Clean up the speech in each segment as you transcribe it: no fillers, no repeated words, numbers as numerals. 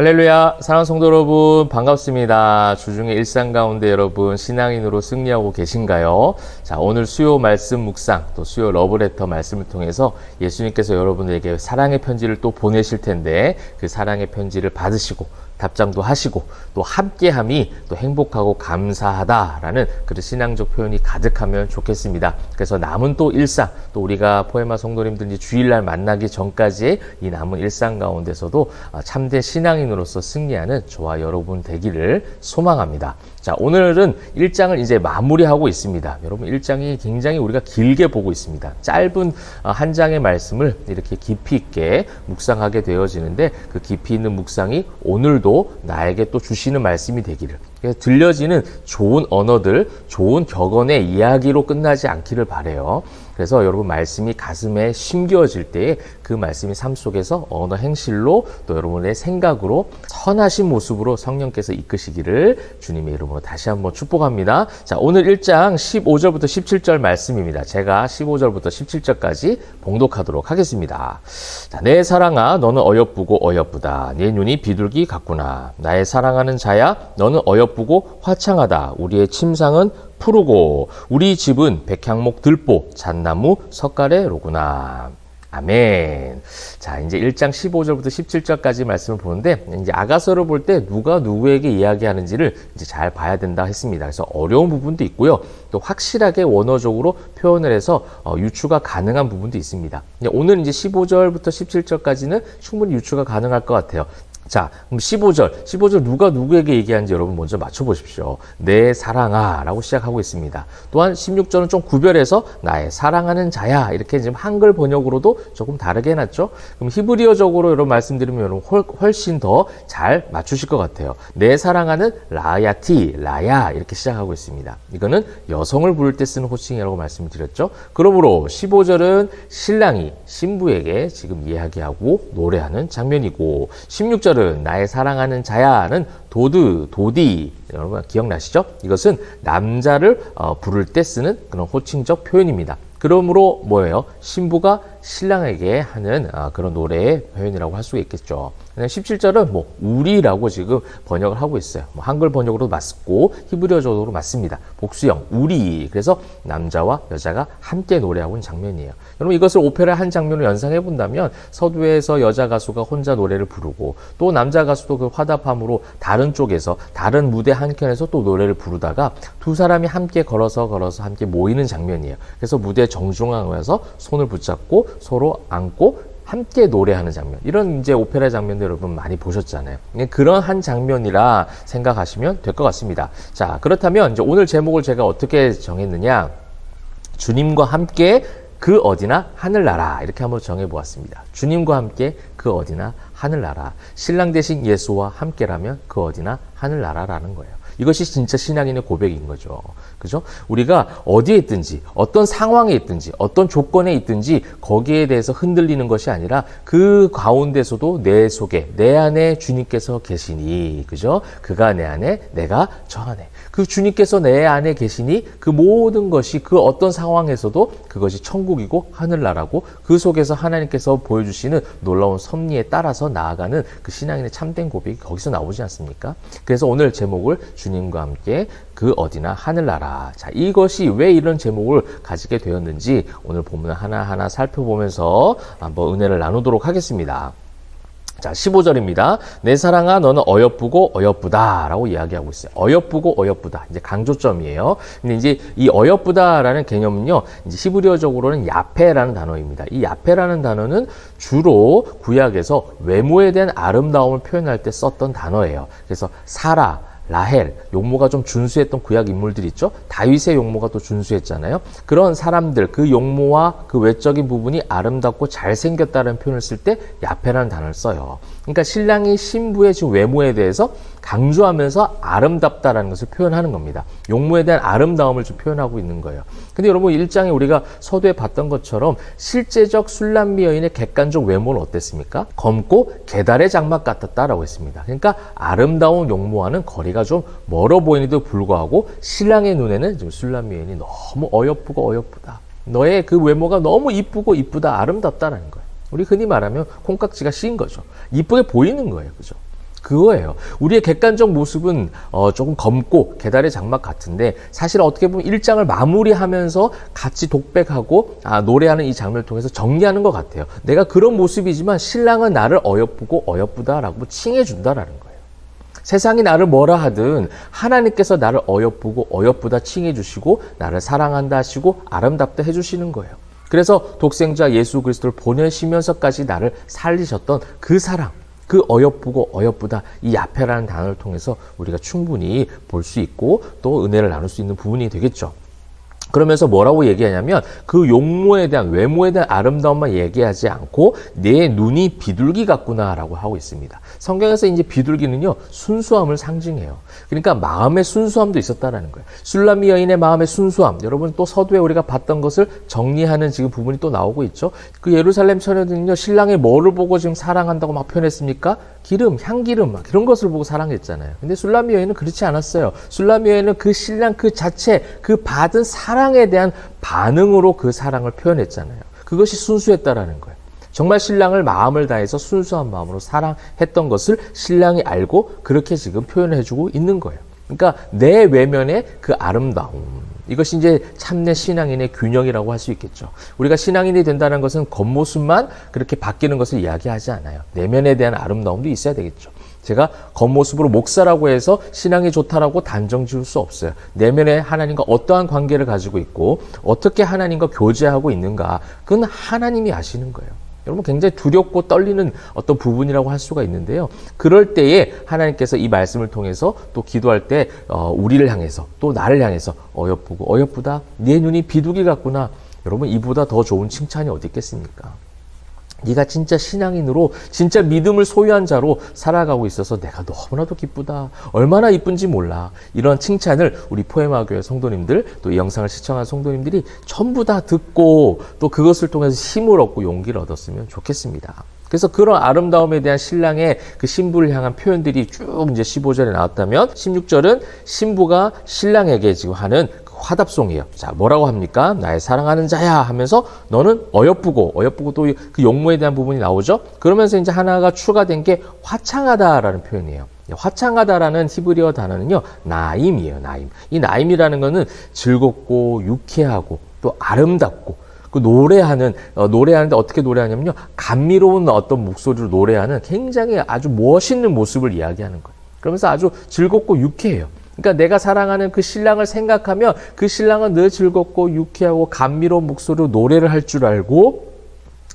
할렐루야, 사랑하는 성도 여러분, 반갑습니다. 주중의 일상 가운데 여러분, 신앙인으로 승리하고 계신가요? 자, 오늘 수요 말씀 묵상, 또 수요 러브레터 말씀을 통해서 예수님께서 여러분에게 사랑의 편지를 또 보내실 텐데, 그 사랑의 편지를 받으시고, 답장도 하시고 또 함께함이 또 행복하고 감사하다라는 그런 신앙적 표현이 가득하면 좋겠습니다. 그래서 남은 또 일상, 또 우리가 포에마 성도님들이 주일날 만나기 전까지의 이 남은 일상 가운데서도 참된 신앙인으로서 승리하는 저와 여러분 되기를 소망합니다. 자, 오늘은 1장을 이제 마무리하고 있습니다. 여러분 1장이 굉장히 우리가 길게 보고 있습니다. 짧은 한 장의 말씀을 이렇게 깊이 있게 묵상하게 되어지는데 그 깊이 있는 묵상이 오늘도 나에게 또 주시는 말씀이 되기를, 그래서 들려지는 좋은 언어들, 좋은 격언의 이야기로 끝나지 않기를 바라요. 그래서 여러분 말씀이 가슴에 심겨질 때에 그 말씀이 삶 속에서 언어 행실로 또 여러분의 생각으로 선하신 모습으로 성령께서 이끄시기를 주님의 이름으로 다시 한번 축복합니다. 자, 오늘 1장 15절부터 17절 말씀입니다. 제가 15절부터 17절까지 봉독하도록 하겠습니다. 자, 내 사랑아 너는 어여쁘고 어여쁘다. 네 눈이 비둘기 같구나. 나의 사랑하는 자야 너는 어여쁘고 화창하다. 우리의 침상은 푸르고 우리 집은 백향목 들보 잣나무 석가래로구나. 아멘. 자, 이제 1장 15절부터 17절까지 말씀을 보는데, 이제 아가서를 볼 때 누가 누구에게 이야기하는지를 이제 잘 봐야 된다 했습니다. 그래서 어려운 부분도 있고요. 또 확실하게 원어적으로 표현을 해서 유추가 가능한 부분도 있습니다. 오늘 이제 15절부터 17절까지는 충분히 유추가 가능할 것 같아요. 자, 그럼 15절 누가 누구에게 얘기하는지 여러분 먼저 맞춰보십시오. 내 사랑아 라고 시작하고 있습니다. 또한 16절은 좀 구별해서 나의 사랑하는 자야, 이렇게 지금 한글 번역으로도 조금 다르게 해놨죠. 그럼 히브리어적으로 여러분 말씀드리면 여러분 훨씬 더 잘 맞추실 것 같아요. 내 사랑하는 라야티, 라야, 이렇게 시작하고 있습니다. 이거는 여성을 부를 때 쓰는 호칭이라고 말씀을 드렸죠. 그러므로 15절은 신랑이 신부에게 지금 이야기하고 노래하는 장면이고, 16절은 나의 사랑하는 자야는 도디, 여러분 기억나시죠? 이것은 남자를 부를 때 쓰는 그런 호칭적 표현입니다. 그러므로 뭐예요? 신부가 신랑에게 하는 그런 노래의 표현이라고 할 수가 있겠죠. 17절은 뭐 우리라고 지금 번역을 하고 있어요. 뭐 한글 번역으로 맞고 히브리어적으로 맞습니다. 복수형 우리. 그래서 남자와 여자가 함께 노래하고 있는 장면이에요. 여러분 이것을 오페라 한 장면으로 연상해 본다면 서두에서 여자 가수가 혼자 노래를 부르고 또 남자 가수도 그 화답함으로 다른 쪽에서 다른 무대 한켠에서 또 노래를 부르다가 두 사람이 함께 걸어서 함께 모이는 장면이에요. 그래서 무대 정중앙에 와서 손을 붙잡고 서로 안고 함께 노래하는 장면, 이런 이제 오페라 장면들 여러분 많이 보셨잖아요. 그런 한 장면이라 생각하시면 될 것 같습니다. 자, 그렇다면 이제 오늘 제목을 제가 어떻게 정했느냐, 주님과 함께 그 어디나 하늘나라, 이렇게 한번 정해보았습니다. 주님과 함께 그 어디나 하늘나라, 신랑 대신 예수와 함께라면 그 어디나 하늘나라라는 거예요. 이것이 진짜 신앙인의 고백인 거죠. 그죠? 우리가 어디에 있든지, 어떤 상황에 있든지, 어떤 조건에 있든지 거기에 대해서 흔들리는 것이 아니라 그 가운데서도 내 속에, 내 안에 주님께서 계시니, 그죠? 그가 내 안에, 내가 저 안에. 그 주님께서 내 안에 계시니 그 모든 것이 그 어떤 상황에서도 그것이 천국이고 하늘나라고, 그 속에서 하나님께서 보여주시는 놀라운 섭리에 따라서 나아가는 그 신앙인의 참된 고백이 거기서 나오지 않습니까? 그래서 오늘 제목을 주님과 함께 그 어디나 하늘나라. 자, 이것이 왜 이런 제목을 가지게 되었는지 오늘 본문 하나하나 살펴보면서 한번 은혜를 나누도록 하겠습니다. 자, 15절입니다. 내 사랑아 너는 어여쁘고 어여쁘다 라고 이야기하고 있어요. 어여쁘고 어여쁘다. 이제 강조점이에요. 근데 이제 이 어여쁘다라는 개념은요, 이제 히브리어적으로는 야페라는 단어입니다. 이 야페라는 단어는 주로 구약에서 외모에 대한 아름다움을 표현할 때 썼던 단어예요. 그래서 사라, 라헬, 용모가 좀 준수했던 구약 인물들 있죠? 다윗의 용모가 또 준수했잖아요. 그런 사람들, 그 용모와 그 외적인 부분이 아름답고 잘생겼다는 표현을 쓸 때 야페라는 단어를 써요. 그러니까 신랑이 신부의 지금 외모에 대해서 강조하면서 아름답다라는 것을 표현하는 겁니다. 용모에 대한 아름다움을 좀 표현하고 있는 거예요. 근데 여러분 1장에 우리가 서두에 봤던 것처럼 실제적 술람미 여인의 객관적 외모는 어땠습니까? 검고 계달의 장막 같았다라고 했습니다. 그러니까 아름다운 용모와는 거리가 좀 멀어 보이는데도 불구하고 신랑의 눈에는 지금 술람미 여인이 너무 어여쁘고 어여쁘다. 너의 그 외모가 너무 이쁘고 이쁘다, 아름답다라는 거예요. 우리 흔히 말하면 콩깍지가 씌인 거죠. 이쁘게 보이는 거예요. 그죠? 그거예요. 우리의 객관적 모습은 조금 검고 계달의 장막 같은데 사실 어떻게 보면 1장을 마무리하면서 같이 독백하고 노래하는 이 장면을 통해서 정리하는 것 같아요. 내가 그런 모습이지만 신랑은 나를 어여쁘고 어여쁘다라고 칭해준다라는 거예요. 세상이 나를 뭐라 하든 하나님께서 나를 어여쁘고 어여쁘다 칭해주시고 나를 사랑한다 하시고 아름답다 해주시는 거예요. 그래서 독생자 예수 그리스도를 보내시면서까지 나를 살리셨던 그 사랑, 그 어여쁘고 어여쁘다 이 야페라는 단어를 통해서 우리가 충분히 볼 수 있고 또 은혜를 나눌 수 있는 부분이 되겠죠. 그러면서 뭐라고 얘기하냐면 그 용모에 대한 외모에 대한 아름다움만 얘기하지 않고 내 눈이 비둘기 같구나라고 하고 있습니다. 성경에서 이제 비둘기는요 순수함을 상징해요. 그러니까 마음의 순수함도 있었다라는 거예요. 술람미 여인의 마음의 순수함, 여러분 또 서두에 우리가 봤던 것을 정리하는 지금 부분이 또 나오고 있죠. 그 예루살렘 처녀들은요 신랑의 뭐를 보고 지금 사랑한다고 막 표현했습니까? 기름, 향기름 막 그런 것을 보고 사랑했잖아요. 근데 술람미 여인은 그렇지 않았어요. 술람미 여인은 그 신랑 그 자체, 그 받은 사랑에 대한 반응으로 그 사랑을 표현했잖아요. 그것이 순수했다라는 거예요. 정말 신랑을 마음을 다해서 순수한 마음으로 사랑했던 것을 신랑이 알고 그렇게 지금 표현해주고 있는 거예요. 그러니까 내 외면의 그 아름다움, 이것이 이제 참내 신앙인의 균형이라고 할 수 있겠죠. 우리가 신앙인이 된다는 것은 겉모습만 그렇게 바뀌는 것을 이야기하지 않아요. 내면에 대한 아름다움도 있어야 되겠죠. 제가 겉모습으로 목사라고 해서 신앙이 좋다라고 단정 지을 수 없어요. 내면에 하나님과 어떠한 관계를 가지고 있고 어떻게 하나님과 교제하고 있는가, 그건 하나님이 아시는 거예요. 여러분 굉장히 두렵고 떨리는 어떤 부분이라고 할 수가 있는데요. 그럴 때에 하나님께서 이 말씀을 통해서 또 기도할 때 우리를 향해서 또 나를 향해서 어여쁘고 어여쁘다 네 눈이 비둘기 같구나. 여러분 이보다 더 좋은 칭찬이 어디 있겠습니까? 네가 진짜 신앙인으로 진짜 믿음을 소유한 자로 살아가고 있어서 내가 너무나도 기쁘다. 얼마나 이쁜지 몰라. 이런 칭찬을 우리 포에마교회 성도님들 또 이 영상을 시청한 성도님들이 전부 다 듣고 또 그것을 통해서 힘을 얻고 용기를 얻었으면 좋겠습니다. 그래서 그런 아름다움에 대한 신랑의 그 신부를 향한 표현들이 쭉 이제 15절에 나왔다면 16절은 신부가 신랑에게 지금 하는 화답송이에요. 자, 뭐라고 합니까? 나의 사랑하는 자야 하면서 너는 어여쁘고 또 그 용모에 대한 부분이 나오죠. 그러면서 이제 하나가 추가된 게 화창하다라는 표현이에요. 화창하다라는 히브리어 단어는요, 나임이에요. 나임. 이 나임이라는 거는 즐겁고 유쾌하고 또 아름답고 그 노래하는데 어떻게 노래하냐면요, 감미로운 어떤 목소리로 노래하는 굉장히 아주 멋있는 모습을 이야기하는 거예요. 그러면서 아주 즐겁고 유쾌해요. 그러니까 내가 사랑하는 그 신랑을 생각하면 그 신랑은 늘 즐겁고 유쾌하고 감미로운 목소리로 노래를 할 줄 알고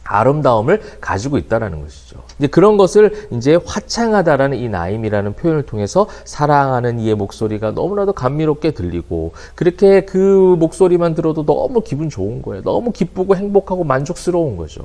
아름다움을 가지고 있다라는 것이죠. 이제 그런 것을 이제 화창하다라는 이 나임이라는 표현을 통해서 사랑하는 이의 목소리가 너무나도 감미롭게 들리고 그렇게 그 목소리만 들어도 너무 기분 좋은 거예요. 너무 기쁘고 행복하고 만족스러운 거죠.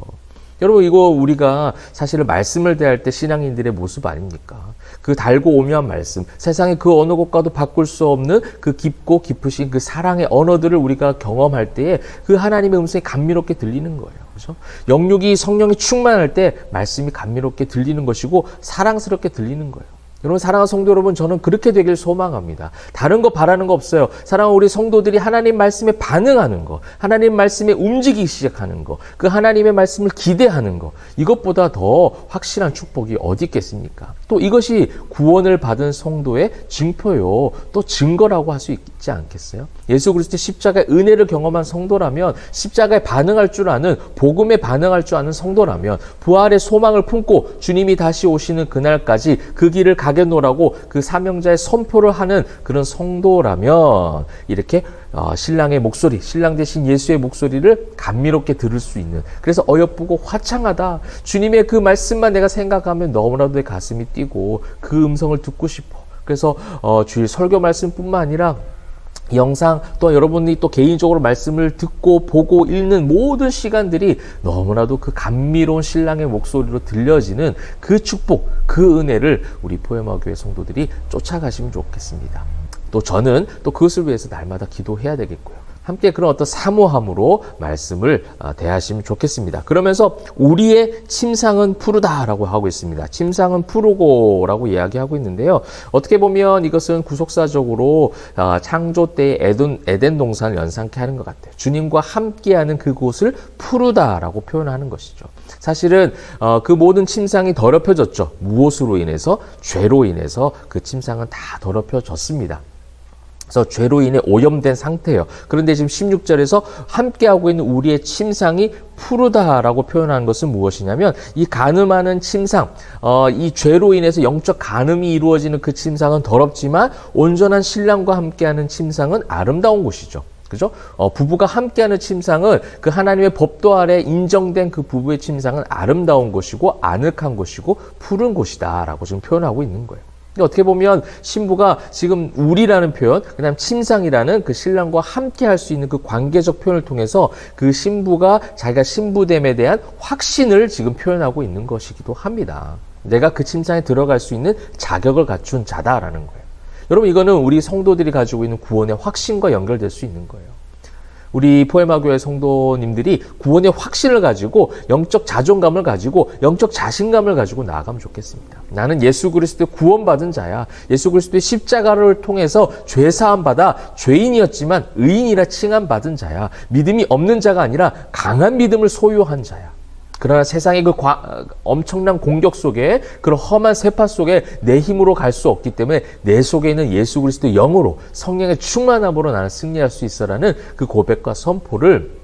여러분 이거 우리가 사실은 말씀을 대할 때 신앙인들의 모습 아닙니까? 그 달고 오묘한 말씀, 세상의 그 어느 곳과도 바꿀 수 없는 그 깊고 깊으신 그 사랑의 언어들을 우리가 경험할 때에 그 하나님의 음성이 감미롭게 들리는 거예요. 그렇죠? 영육이 성령이 충만할 때 말씀이 감미롭게 들리는 것이고 사랑스럽게 들리는 거예요. 여러분 사랑하는 성도 여러분, 저는 그렇게 되길 소망합니다. 다른 거 바라는 거 없어요. 사랑하는 우리 성도들이 하나님 말씀에 반응하는 거, 하나님 말씀에 움직이기 시작하는 거, 그 하나님의 말씀을 기대하는 거, 이것보다 더 확실한 축복이 어디 있겠습니까? 또 이것이 구원을 받은 성도의 증표요, 또 증거라고 할 수 있지 않겠어요? 예수 그리스도의 십자가의 은혜를 경험한 성도라면, 십자가에 반응할 줄 아는, 복음에 반응할 줄 아는 성도라면, 부활의 소망을 품고 주님이 다시 오시는 그날까지 그 길을 가겠노라고 그 사명자의 선포를 하는 그런 성도라면 이렇게 신랑의 목소리, 신랑 대신 예수의 목소리를 감미롭게 들을 수 있는, 그래서 어여쁘고 화창하다, 주님의 그 말씀만 내가 생각하면 너무나도 내 가슴이 뛰고 그 음성을 듣고 싶어. 그래서 주일 설교 말씀뿐만 아니라 영상, 또 여러분이 또 개인적으로 말씀을 듣고 보고 읽는 모든 시간들이 너무나도 그 감미로운 신랑의 목소리로 들려지는 그 축복, 그 은혜를 우리 포에마교회 성도들이 쫓아가시면 좋겠습니다. 또 저는 또 그것을 위해서 날마다 기도해야 되겠고요. 함께 그런 어떤 사모함으로 말씀을 대하시면 좋겠습니다. 그러면서 우리의 침상은 푸르다라고 하고 있습니다. 침상은 푸르고라고 이야기하고 있는데요. 어떻게 보면 이것은 구속사적으로 창조 때의 에덴 동산을 연상케 하는 것 같아요. 주님과 함께하는 그곳을 푸르다라고 표현하는 것이죠. 사실은 그 모든 침상이 더럽혀졌죠. 무엇으로 인해서? 죄로 인해서 그 침상은 다 더럽혀졌습니다. 그래서 죄로 인해 오염된 상태예요. 그런데 지금 16절에서 함께하고 있는 우리의 침상이 푸르다라고 표현하는 것은 무엇이냐면 이 간음하는 침상, 이 죄로 인해서 영적 간음이 이루어지는 그 침상은 더럽지만 온전한 신랑과 함께하는 침상은 아름다운 곳이죠. 그죠? 부부가 함께하는 침상은 그 하나님의 법도 아래 인정된 그 부부의 침상은 아름다운 곳이고 아늑한 곳이고 푸른 곳이다라고 지금 표현하고 있는 거예요. 어떻게 보면 신부가 지금 우리라는 표현, 그다음 침상이라는 그 신랑과 함께 할 수 있는 그 관계적 표현을 통해서 그 신부가 자기가 신부됨에 대한 확신을 지금 표현하고 있는 것이기도 합니다. 내가 그 침상에 들어갈 수 있는 자격을 갖춘 자다라는 거예요. 여러분, 이거는 우리 성도들이 가지고 있는 구원의 확신과 연결될 수 있는 거예요. 우리 포에마교회 성도님들이 구원의 확신을 가지고 영적 자존감을 가지고 영적 자신감을 가지고 나아가면 좋겠습니다. 나는 예수 그리스도의 구원받은 자야. 예수 그리스도의 십자가를 통해서 죄사함 받아 죄인이었지만 의인이라 칭함받은 자야. 믿음이 없는 자가 아니라 강한 믿음을 소유한 자야. 그러나 세상의 그 엄청난 공격 속에 그런 험한 세파 속에 내 힘으로 갈 수 없기 때문에 내 속에 있는 예수 그리스도의 영으로 성령의 충만함으로 나는 승리할 수 있어라는 그 고백과 선포를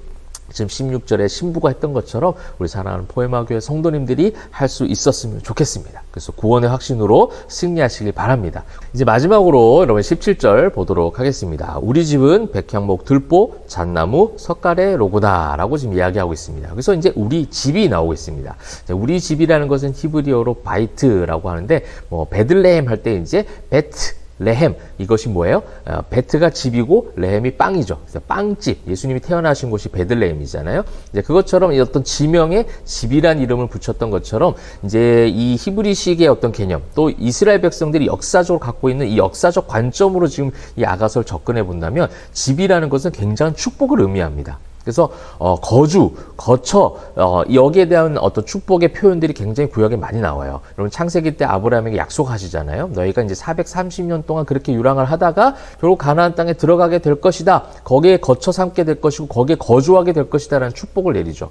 지금 16절에 신부가 했던 것처럼 우리 사랑하는 포에마교회 성도님들이 할 수 있었으면 좋겠습니다. 그래서 구원의 확신으로 승리하시길 바랍니다. 이제 마지막으로 여러분 17절 보도록 하겠습니다. 우리 집은 백향목, 들보, 잣나무, 석가래, 로고다라고 지금 이야기하고 있습니다. 그래서 이제 우리 집이 나오고 있습니다. 우리 집이라는 것은 히브리어로 바이트라고 하는데 베들레헴 할 때 이제 베트 레헴, 이것이 뭐예요? 베트가 집이고 레헴이 빵이죠. 그래서 빵집, 예수님이 태어나신 곳이 베들레헴이잖아요. 이제 그것처럼 어떤 지명에 집이란 이름을 붙였던 것처럼 이제 이 히브리식의 어떤 개념, 또 이스라엘 백성들이 역사적으로 갖고 있는 이 역사적 관점으로 지금 이 아가서를 접근해 본다면 집이라는 것은 굉장한 축복을 의미합니다. 그래서 거주, 거처 여기에 대한 어떤 축복의 표현들이 굉장히 구약에 많이 나와요. 여러분 창세기 때 아브라함에게 약속하시잖아요. 너희가 이제 430년 동안 그렇게 유랑을 하다가 결국 가나안 땅에 들어가게 될 것이다. 거기에 거처 삼게 될 것이고 거기에 거주하게 될 것이다라는 축복을 내리죠.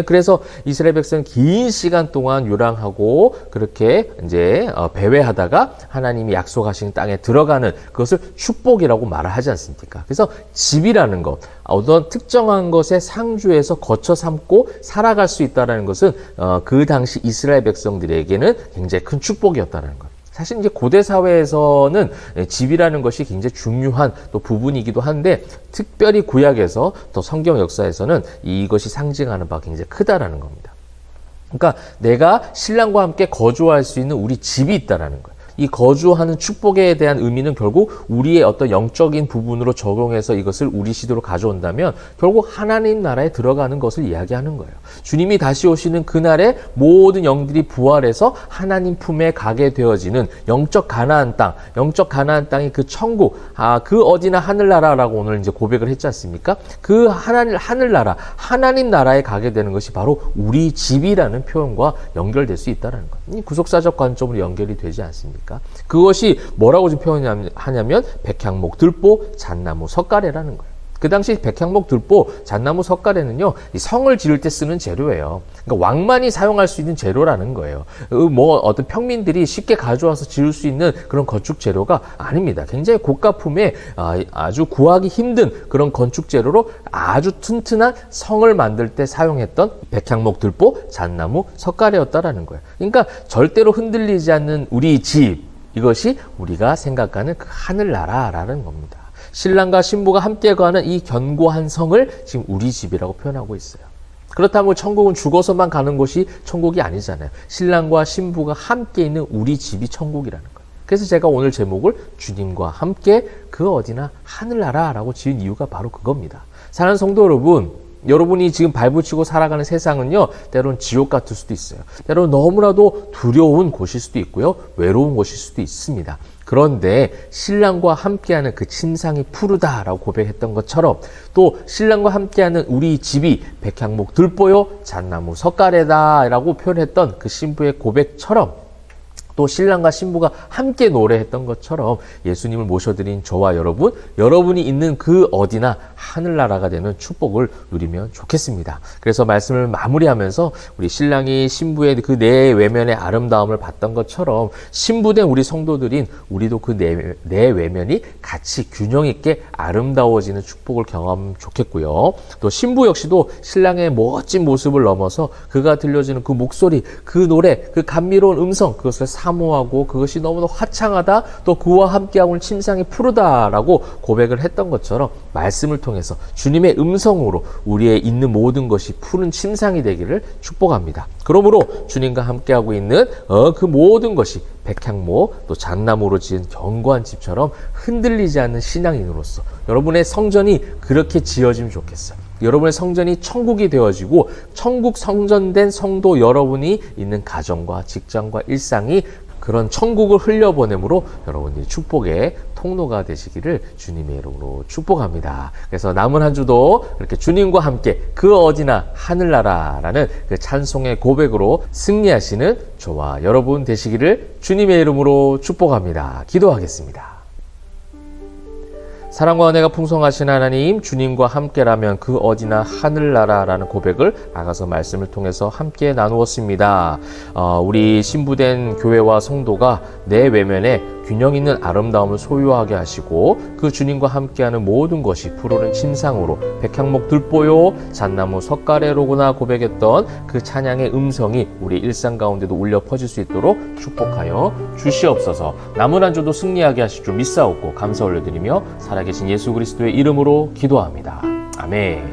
그래서 이스라엘 백성은 긴 시간 동안 유랑하고 그렇게 이제 배회하다가 하나님이 약속하신 땅에 들어가는 그것을 축복이라고 말을 하지 않습니까? 그래서 집이라는 것, 어떤 특정한 것에 상주해서 거쳐 삼고 살아갈 수 있다는 것은 그 당시 이스라엘 백성들에게는 굉장히 큰 축복이었다는 것. 사실 이제 고대 사회에서는 집이라는 것이 굉장히 중요한 또 부분이기도 한데 특별히 구약에서 또 성경 역사에서는 이것이 상징하는 바가 굉장히 크다라는 겁니다. 그러니까 내가 신랑과 함께 거주할 수 있는 우리 집이 있다라는 거예요. 이 거주하는 축복에 대한 의미는 결국 우리의 어떤 영적인 부분으로 적용해서 이것을 우리 시대로 가져온다면 결국 하나님 나라에 들어가는 것을 이야기하는 거예요. 주님이 다시 오시는 그날에 모든 영들이 부활해서 하나님 품에 가게 되어지는 영적 가나안 땅, 영적 가나안 땅이 그 천국, 그 어디나 하늘나라라고 오늘 이제 고백을 했지 않습니까? 그 하늘나라, 하나님 나라에 가게 되는 것이 바로 우리 집이라는 표현과 연결될 수 있다는 것. 이 구속사적 관점으로 연결이 되지 않습니까? 그것이 뭐라고 지금 표현하냐면 백향목, 들보, 잣나무, 석가래라는 거예요. 그 당시 백향목, 들보, 잣나무, 석가래는요, 이 성을 지을 때 쓰는 재료예요. 그러니까 왕만이 사용할 수 있는 재료라는 거예요. 어떤 평민들이 쉽게 가져와서 지을 수 있는 그런 건축 재료가 아닙니다. 굉장히 고가품의 아주 구하기 힘든 그런 건축 재료로 아주 튼튼한 성을 만들 때 사용했던 백향목, 들보, 잣나무, 석가래였다라는 거예요. 그러니까 절대로 흔들리지 않는 우리 집, 이것이 우리가 생각하는 그 하늘나라라는 겁니다. 신랑과 신부가 함께 거하는 이 견고한 성을 지금 우리 집이라고 표현하고 있어요. 그렇다면 천국은 죽어서만 가는 곳이 천국이 아니잖아요. 신랑과 신부가 함께 있는 우리 집이 천국이라는 거예요. 그래서 제가 오늘 제목을 주님과 함께 그 어디나 하늘나라라고 지은 이유가 바로 그겁니다. 사랑하는 성도 여러분, 여러분이 지금 발붙이고 살아가는 세상은요, 때로는 지옥 같을 수도 있어요. 때로는 너무나도 두려운 곳일 수도 있고요, 외로운 곳일 수도 있습니다. 그런데 신랑과 함께하는 그 침상이 푸르다라고 고백했던 것처럼 또 신랑과 함께하는 우리 집이 백향목 들보요 잣나무 석가래다라고 표현했던 그 신부의 고백처럼 또 신랑과 신부가 함께 노래했던 것처럼 예수님을 모셔드린 저와 여러분, 여러분이 있는 그 어디나 하늘나라가 되는 축복을 누리면 좋겠습니다. 그래서 말씀을 마무리하면서 우리 신랑이 신부의 그 내외면의 아름다움을 봤던 것처럼 신부된 우리 성도들인 우리도 그 내외면이 같이 균형 있게 아름다워지는 축복을 경험하면 좋겠고요. 또 신부 역시도 신랑의 멋진 모습을 넘어서 그가 들려주는 그 목소리, 그 노래, 그 감미로운 음성, 그것을 사모하고 그것이 너무나 화창하다, 또 그와 함께하고 침상이 푸르다라고 고백을 했던 것처럼 말씀을 통해서 주님의 음성으로 우리의 있는 모든 것이 푸른 침상이 되기를 축복합니다. 그러므로 주님과 함께하고 있는 그 모든 것이 백향목 또 잣나무로 지은 견고한 집처럼 흔들리지 않는 신앙인으로서 여러분의 성전이 그렇게 지어지면 좋겠어요. 여러분의 성전이 천국이 되어지고 천국 성전된 성도 여러분이 있는 가정과 직장과 일상이 그런 천국을 흘려보내므로 여러분들이 축복의 통로가 되시기를 주님의 이름으로 축복합니다. 그래서 남은 한 주도 이렇게 주님과 함께 그 어디나 하늘나라라는 그 찬송의 고백으로 승리하시는 저와 여러분 되시기를 주님의 이름으로 축복합니다. 기도하겠습니다. 사랑과 은혜가 풍성하신 하나님, 주님과 함께라면 그 어디나 하늘나라라는 고백을 아가서 말씀을 통해서 함께 나누었습니다. 우리 신부된 교회와 성도가 내 외면에 균형 있는 아름다움을 소유하게 하시고 그 주님과 함께하는 모든 것이 푸르른 침상으로 백향목 들보요 잣나무 석가래로구나 고백했던 그 찬양의 음성이 우리 일상 가운데도 울려 퍼질 수 있도록 축복하여 주시옵소서. 남은 한 주도 승리하게 하실 줄 믿사옵고 감사 올려드리며 살아계신 예수 그리스도의 이름으로 기도합니다. 아멘.